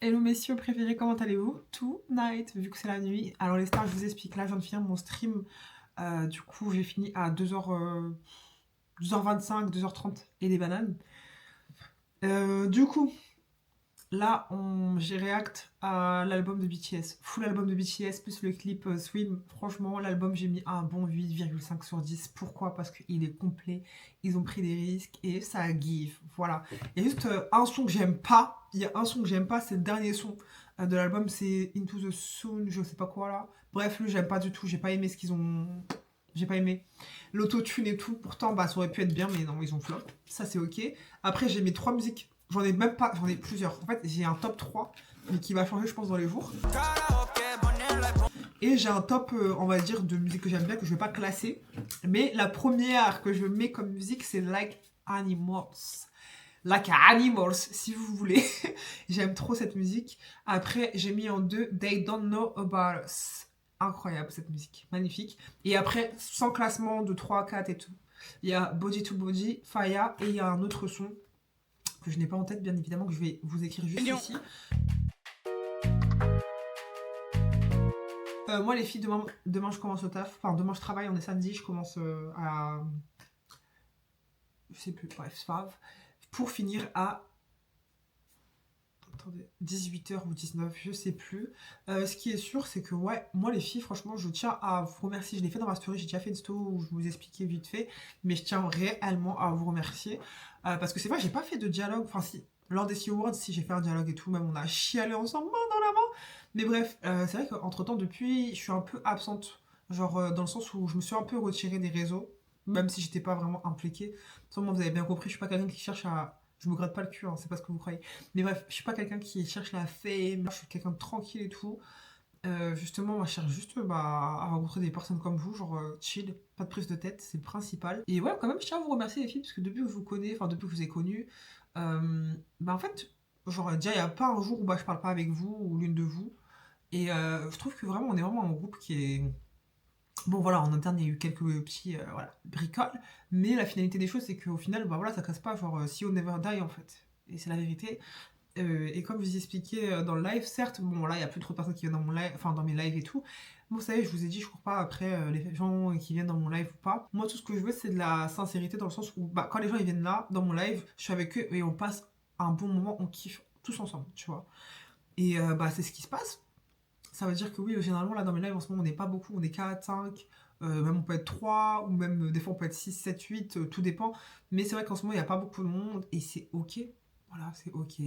Hello messieurs préférés, comment allez-vous? Tonight, vu que c'est la nuit. Alors les stars, je vous explique, là je viens de finir mon stream. Du coup j'ai fini à 2h25, 2h30 et des bananes. Du coup, là j'ai react à l'album de BTS. Full album de BTS plus le clip Swim. Franchement, l'album j'ai mis un bon 8,5 sur 10. Pourquoi? Parce qu'il est complet, ils ont pris des risques et ça give. Voilà. Il y a juste un son que j'aime pas. Il y a un son que j'aime pas, c'est le dernier son de l'album, c'est Into the Soon, je sais pas quoi là. Bref, lui j'aime pas du tout, j'ai pas aimé ce qu'ils ont. J'ai pas aimé l'autotune et tout. Pourtant, bah ça aurait pu être bien, mais non, ils ont flop. Ça c'est ok. Après, j'ai mis trois musiques. J'en ai même pas, j'en ai plusieurs. En fait, j'ai un top 3, mais qui va changer, je pense, dans les jours. Et j'ai un top, on va dire, de musique que j'aime bien, que je vais pas classer. Mais la première que je mets comme musique, c'est Like Animals. Like Animals, si vous voulez. J'aime trop cette musique. Après, j'ai mis en deux They Don't Know About Us. Incroyable cette musique, magnifique. Et après, sans classement de 3, 4 et tout. Il y a Body to Body, Faya, et il y a un autre son que je n'ai pas en tête, bien évidemment, que je vais vous écrire juste ici. Moi, les filles, demain je commence au taf. Enfin, demain je travaille, on est samedi, je commence à. Je sais plus, bref, c'est pas grave. Pour finir à. Attendez, 18h ou 19, je sais plus. Ce qui est sûr, c'est que, ouais, moi, les filles, franchement, je tiens à vous remercier. Je l'ai fait dans ma story, j'ai déjà fait une story où je vous expliquais vite fait, mais je tiens réellement à vous remercier. Parce que c'est vrai, j'ai pas fait de dialogue. Enfin, si, lors des C Awards, si j'ai fait un dialogue et tout, même on a chialé ensemble, main dans la main. Mais bref, c'est vrai qu'entre temps, depuis, je suis un peu absente. Genre, dans le sens où je me suis un peu retirée des réseaux, même si j'étais pas vraiment impliquée. Sûrement, vous avez bien compris, je suis pas quelqu'un qui cherche à. Je me gratte pas le cul, hein, c'est pas ce que vous croyez. Mais bref, je suis pas quelqu'un qui cherche la fame, je suis quelqu'un de tranquille et tout. Justement, moi, je cherche juste bah, à rencontrer des personnes comme vous, genre chill, pas de prise de tête, c'est le principal. Et ouais, quand même, je tiens à vous remercier les filles, parce que depuis que je vous connais, enfin depuis que je vous ai connu, bah en fait, genre déjà, il n'y a pas un jour où bah, je parle pas avec vous ou l'une de vous. Et je trouve que vraiment, on est vraiment un groupe qui est. Bon voilà, en interne il y a eu quelques petits voilà, bricoles, mais la finalité des choses c'est qu'au final, bah voilà, ça casse pas, genre see you never die en fait. Et c'est la vérité. Et comme je vous ai expliqué dans le live, certes, bon là il y a plus trop de personnes qui viennent dans mon live, enfin dans mes lives et tout. Vous savez, je vous ai dit, je cours pas après les gens qui viennent dans mon live ou pas. Moi tout ce que je veux c'est de la sincérité dans le sens où bah, quand les gens ils viennent là, dans mon live, je suis avec eux et on passe un bon moment, on kiffe tous ensemble, tu vois. Et bah c'est ce qui se passe. Ça veut dire que oui, généralement, là, dans mes lives, en ce moment, on n'est pas beaucoup, on est 4, 5, même on peut être 3 ou même des fois on peut être 6, 7, 8, tout dépend. Mais c'est vrai qu'en ce moment, il n'y a pas beaucoup de monde, et c'est ok. Voilà, c'est ok,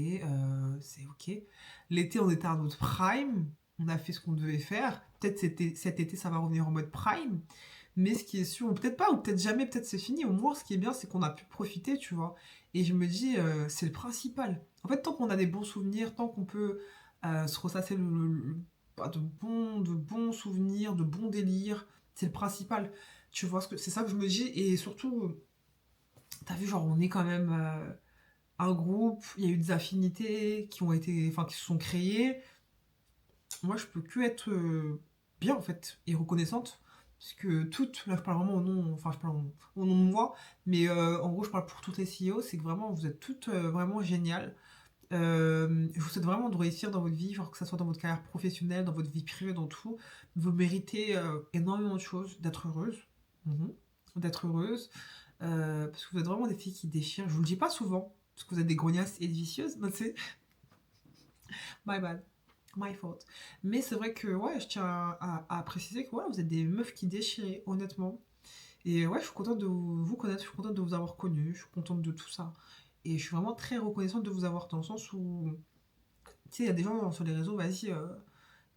c'est ok. L'été, on était à notre prime, on a fait ce qu'on devait faire. Peut-être cet été, ça va revenir en mode prime. Mais ce qui est sûr, ou peut-être pas, ou peut-être jamais, peut-être c'est fini. Au moins, ce qui est bien, c'est qu'on a pu profiter, tu vois. Et je me dis, c'est le principal. En fait, tant qu'on a des bons souvenirs, tant qu'on peut se ressasser bah, de bons souvenirs, de bons délires. C'est le principal. Tu vois, c'est ça que je me dis. Et surtout, t'as vu, genre, on est quand même un groupe. Il y a eu des affinités qui ont été, enfin, qui se sont créées. Moi, je peux que être bien, en fait, et reconnaissante. Parce que toutes, là je parle vraiment au nom, enfin je parle au nom de moi, mais en gros je parle pour toutes les CEO, c'est que vraiment vous êtes toutes vraiment géniales. Je vous souhaite vraiment de réussir dans votre vie, genre que ce soit dans votre carrière professionnelle, dans votre vie privée, dans tout. Vous méritez énormément de choses, d'être heureuse. Mhm. D'être heureuse. Parce que vous êtes vraiment des filles qui déchirent. Je vous le dis pas souvent, parce que vous êtes des grognasses et des vicieuses, mais c'est my bad. My fault. Mais c'est vrai que ouais, je tiens à préciser que voilà, vous êtes des meufs qui déchirent, honnêtement. Et ouais, je suis contente de vous connaître, je suis contente de vous avoir connu, je suis contente de tout ça. Et je suis vraiment très reconnaissante de vous avoir dans le sens où tu sais, il y a des gens sur les réseaux, vas-y,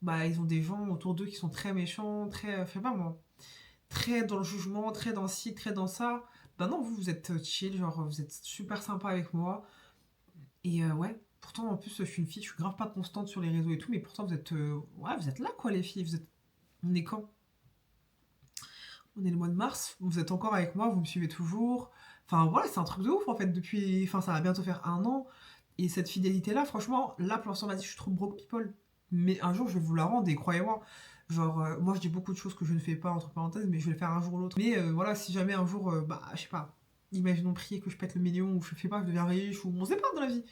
bah, ils ont des gens autour d'eux qui sont très méchants, très, je sais pas moi, très dans le jugement, très dans ci, très dans ça. Bah non, vous, vous êtes chill, genre, vous êtes super sympa avec moi. Et ouais, pourtant, en plus, je suis une fille, je suis grave pas constante sur les réseaux et tout, mais pourtant, vous êtes, ouais, vous êtes là, quoi, les filles. Vous êtes, on est quand? On est le mois de mars, vous êtes encore avec moi, vous me suivez toujours. Enfin, voilà, c'est un truc de ouf, en fait, depuis, enfin, ça va bientôt faire un an. Et cette fidélité-là, franchement, là, pour l'instant, vas-y, je suis trop broke people. Mais un jour, je vais vous la rendre, et croyez-moi. Genre, moi, je dis beaucoup de choses que je ne fais pas, entre parenthèses, mais je vais le faire un jour ou l'autre. Mais voilà, si jamais un jour, bah, je sais pas. imaginons prier que je pète le million, ou je fais pas, je deviens riche, ou on sait pas dans la vie.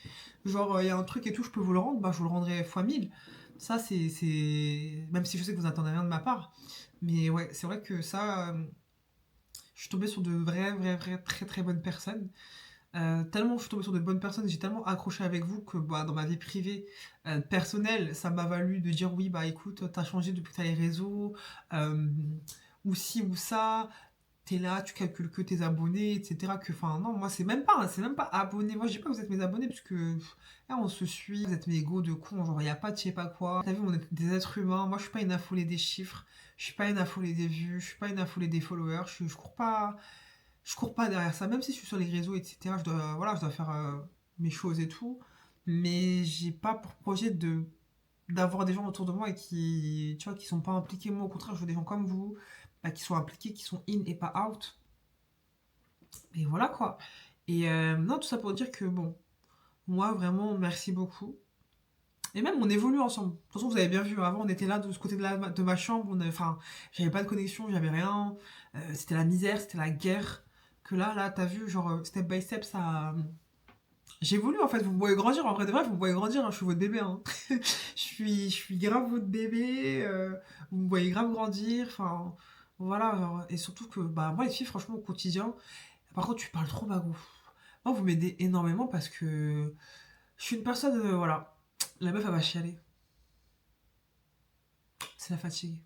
Genre, il y a un truc et tout, je peux vous le rendre, bah je vous le rendrai fois 1000. Ça, même si je sais que vous n'attendez rien de ma part. Mais ouais, c'est vrai que ça, je suis tombée sur de vraies, très très bonnes personnes. Tellement je suis tombée sur de bonnes personnes, j'ai tellement accroché avec vous que bah, dans ma vie privée, personnelle, ça m'a valu de dire oui, bah écoute, t'as changé depuis que t'as les réseaux, euh, ou ci ou ça, t'es là, tu calcules que tes abonnés, etc. Que, enfin, non, moi c'est même pas abonné. Moi je dis pas que vous êtes mes abonnés, parce que là on se suit, vous êtes mes égos de con, genre y a pas de je sais pas quoi. T'as vu, on est des êtres humains, moi je suis pas une affolée des chiffres, je suis pas une affolée des vues, je suis pas une affolée des followers, je cours pas derrière ça, même si je suis sur les réseaux, etc. Voilà, je dois faire mes choses et tout, mais j'ai pas pour projet d'avoir des gens autour de moi et qui, tu vois, qui sont pas impliqués. Moi, au contraire, je veux des gens comme vous, bah, qui sont impliqués, qui sont in et pas out. Et voilà quoi. Et non, tout ça pour dire que bon, moi vraiment, merci beaucoup. Et même, on évolue ensemble. De toute façon, vous avez bien vu, avant, on était là de ce côté de ma chambre. Enfin, j'avais pas de connexion, j'avais rien. C'était la misère, c'était la guerre. Que là, t'as vu, genre, step by step, ça. J'évolue en fait. Vous me voyez grandir. En vrai de vrai, vous me voyez grandir, hein. Je suis votre bébé, hein. Je suis grave votre bébé. Vous me voyez grave grandir. Enfin, voilà. Genre, et surtout que, bah, moi, les filles, franchement, au quotidien. Par contre, tu parles trop, Bagou. Moi, vous m'aidez énormément parce que je suis une personne, voilà. La meuf, elle va chialer. C'est la fatigue.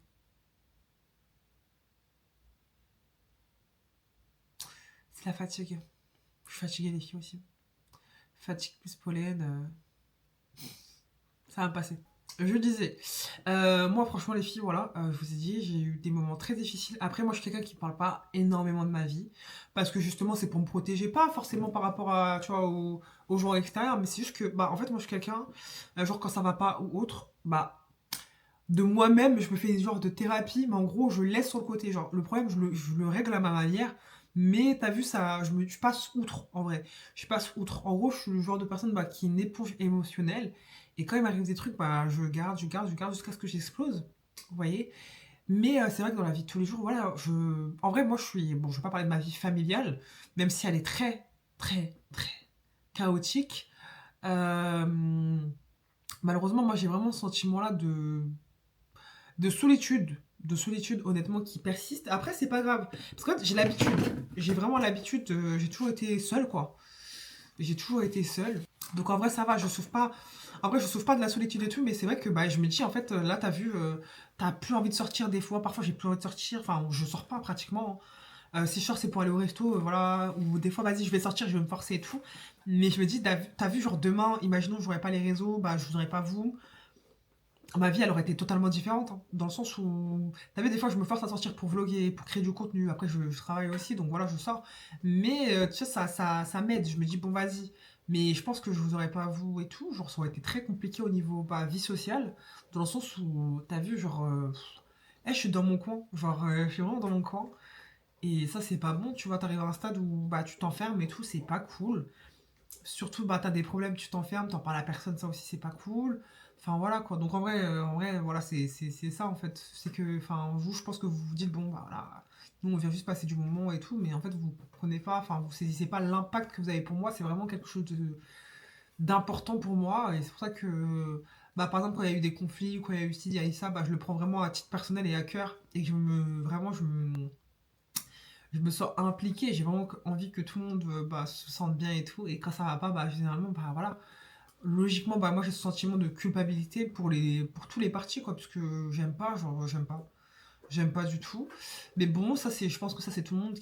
C'est la fatigue. Je suis fatiguée, les filles aussi. Fatigue plus pollen, ça va me passer. Je disais, moi franchement les filles, voilà, je vous ai dit, j'ai eu des moments très difficiles. Après, moi je suis quelqu'un qui parle pas énormément de ma vie, parce que justement c'est pour me protéger, pas forcément par rapport à, tu vois, aux gens extérieurs, mais c'est juste que, bah en fait moi je suis quelqu'un, genre quand ça va pas ou autre, bah de moi-même, je me fais une genre de thérapie, mais en gros, je laisse sur le côté. Genre, le problème, je le règle à ma manière, mais t'as vu ça, je passe outre, en vrai. Je passe outre. En gros, je suis le genre de personne bah, qui est une éponge émotionnelle, et quand il m'arrive des trucs, bah, je garde jusqu'à ce que j'explose. Vous voyez? Mais c'est vrai que dans la vie de tous les jours, voilà, en vrai, moi, je suis. Bon, je vais pas parler de ma vie familiale, même si elle est très chaotique. Euh, Malheureusement, moi, j'ai vraiment ce sentiment-là de solitude honnêtement qui persiste. Après c'est pas grave parce que en fait, j'ai l'habitude, j'ai vraiment l'habitude, j'ai toujours été seule quoi. J'ai toujours été seule. Donc en vrai ça va, je souffre pas. En vrai je souffre pas de la solitude et tout, mais c'est vrai que bah, je me dis en fait là t'as vu, t'as plus envie de sortir des fois. Parfois j'ai plus envie de sortir. Enfin je sors pas pratiquement. Si je sors c'est pour aller au resto, voilà. Ou des fois vas-y je vais sortir, je vais me forcer et tout. Mais je me dis t'as vu genre demain, imaginons j'aurais pas les réseaux, bah je voudrais pas vous. Ma vie, elle aurait été totalement différente, hein, dans le sens où, t'as vu, des fois, je me force à sortir pour vlogger, pour créer du contenu. Après, je travaille aussi, donc voilà, je sors. Mais, tu sais, ça m'aide. Je me dis, bon, vas-y. Mais je pense que je vous aurais pas vous et tout. Genre, ça aurait été très compliqué au niveau bah, vie sociale, dans le sens où, t'as vu, genre, je suis dans mon coin. Genre, je suis vraiment dans mon coin. Et ça, c'est pas bon. Tu vois, t'arrives à un stade où bah, tu t'enfermes et tout, c'est pas cool. Surtout, bah, t'as des problèmes, tu t'enfermes, t'en parles à personne, ça aussi c'est pas cool. Enfin voilà quoi. Donc en vrai, voilà, c'est ça en fait. C'est que, enfin, vous, je pense que vous vous dites, bon, bah voilà, nous on vient juste passer du moment et tout, mais en fait vous comprenez pas, enfin, vous saisissez pas l'impact que vous avez pour moi, c'est vraiment quelque chose d'important pour moi. Et c'est pour ça que, bah, par exemple, quand il y a eu des conflits, ou quand il y a eu ci, il y a eu ça, bah, je le prends vraiment à titre personnel et à cœur. Et que vraiment, je me sens impliquée, j'ai vraiment envie que tout le monde bah, se sente bien et tout. Et quand ça va pas, bah, généralement, bah voilà. Logiquement, bah, moi j'ai ce sentiment de culpabilité pour tous les partis, quoi, parce que j'aime pas, genre, j'aime pas. J'aime pas du tout. Mais bon, je pense que ça, c'est tout le monde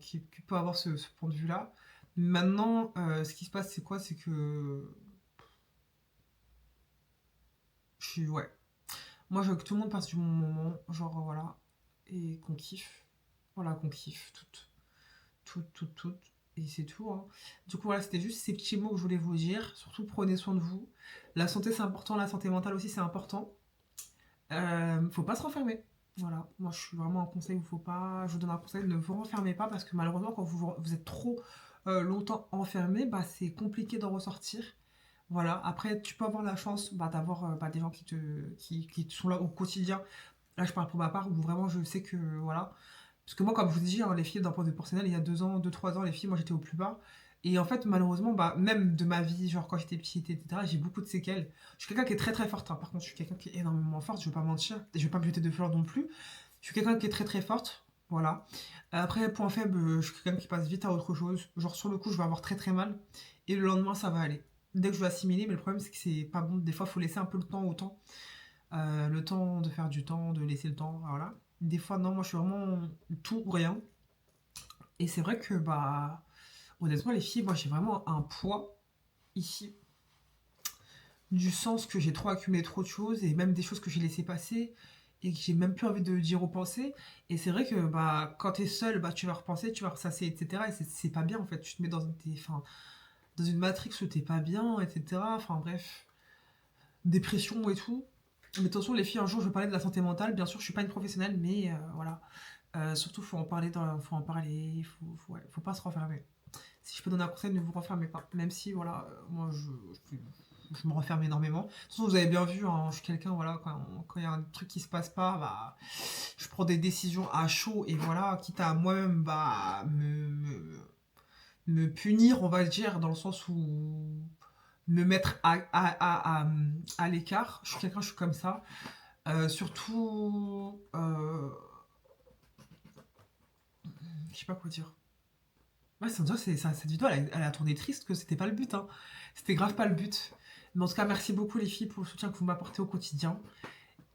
qui peut avoir ce point de vue-là. Maintenant, ce qui se passe, c'est quoi? C'est que ouais. Moi, je veux que tout le monde passe du bon moment, genre, voilà, et qu'on kiffe. Voilà, qu'on kiffe, toutes. Et c'est tout, hein. Du coup, voilà, c'était juste ces petits mots que je voulais vous dire. Surtout, prenez soin de vous. La santé, c'est important. La santé mentale aussi, c'est important. Faut pas se renfermer. Voilà, moi je suis vraiment un conseil où faut pas. Je vous donne un conseil, ne vous renfermez pas parce que malheureusement, quand vous êtes trop longtemps enfermé, bah, c'est compliqué d'en ressortir. Voilà, après, tu peux avoir la chance bah, d'avoir bah, des gens qui sont là au quotidien. Là, je parle pour ma part où vraiment je sais que voilà, Parce que moi, comme je vous dis, hein, les filles d'un point de vue personnel, il y a 2 ans, 2-3 ans, les filles, moi j'étais au plus bas. Et en fait, malheureusement, bah, même de ma vie, genre quand j'étais petite, etc., j'ai beaucoup de séquelles. Je suis quelqu'un qui est très très forte, hein. Par contre, je suis quelqu'un qui est énormément forte, je vais pas mentir. Et je vais pas me jeter de fleurs non plus. Je suis quelqu'un qui est très très forte. Voilà. Après, point faible, je suis quelqu'un qui passe vite à autre chose. Genre sur le coup, je vais avoir très très mal. Et le lendemain, ça va aller. Dès que je vais assimiler, mais le problème, c'est que c'est pas bon. Des fois, il faut laisser un peu le temps au temps. Le temps de faire du temps, de laisser le temps, voilà. Des fois, non, moi, je suis vraiment tout ou rien. Et c'est vrai que, bah, honnêtement, les filles, moi, j'ai vraiment un poids ici, du sens que j'ai trop accumulé trop de choses, et même des choses que j'ai laissé passer, et que j'ai même plus envie de d'y repenser. Et c'est vrai que, bah, quand t'es seule, bah, tu vas repenser, tu vas ressasser, etc. Et c'est pas bien, en fait. Tu te mets enfin, dans une matrix où t'es pas bien, etc. Enfin, bref, dépression et tout. Mais attention, les filles, un jour, je vais parler de la santé mentale. Bien sûr, je suis pas une professionnelle, mais voilà. Surtout, faut en parler, ouais, faut pas se renfermer. Si je peux donner un conseil, ne vous renfermez pas. Même si, voilà, moi, je me renferme énormément. De toute façon, vous avez bien vu, hein, je suis quelqu'un, voilà, quand il y a un truc qui se passe pas, bah, je prends des décisions à chaud, et voilà, quitte à moi-même, bah, me punir, on va dire, dans le sens où me mettre à l'écart. Je suis quelqu'un, je suis comme ça. Surtout, je sais pas quoi dire. Ouais, sans dire, cette vidéo, elle a tourné triste, que c'était pas le but, hein. C'était grave pas le but. Mais en tout cas, merci beaucoup les filles pour le soutien que vous m'apportez au quotidien.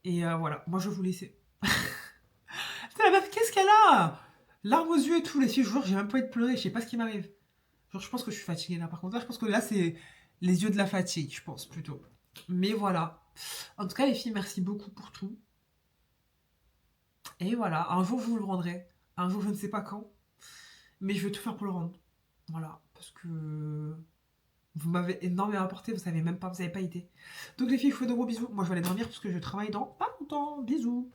Et voilà, moi je vais vous laisser. Putain, la meuf, qu'est-ce qu'elle a? Larmes aux yeux et tout, les filles, je vous jure, j'ai même pas envie de pleurer, je sais pas ce qui m'arrive. Genre, je pense que je suis fatiguée là, par contre. Là, je pense que là, c'est les yeux de la fatigue, je pense, plutôt. Mais voilà. En tout cas, les filles, merci beaucoup pour tout. Et voilà, un jour, je vous le rendrai. Un jour, je ne sais pas quand. Mais je vais tout faire pour le rendre. Voilà, parce que vous m'avez énormément apporté, vous savez même pas, vous avez pas idée. Donc les filles, je vous fais de gros bisous. Moi, je vais aller dormir parce que je travaille dans pas longtemps. Bisous.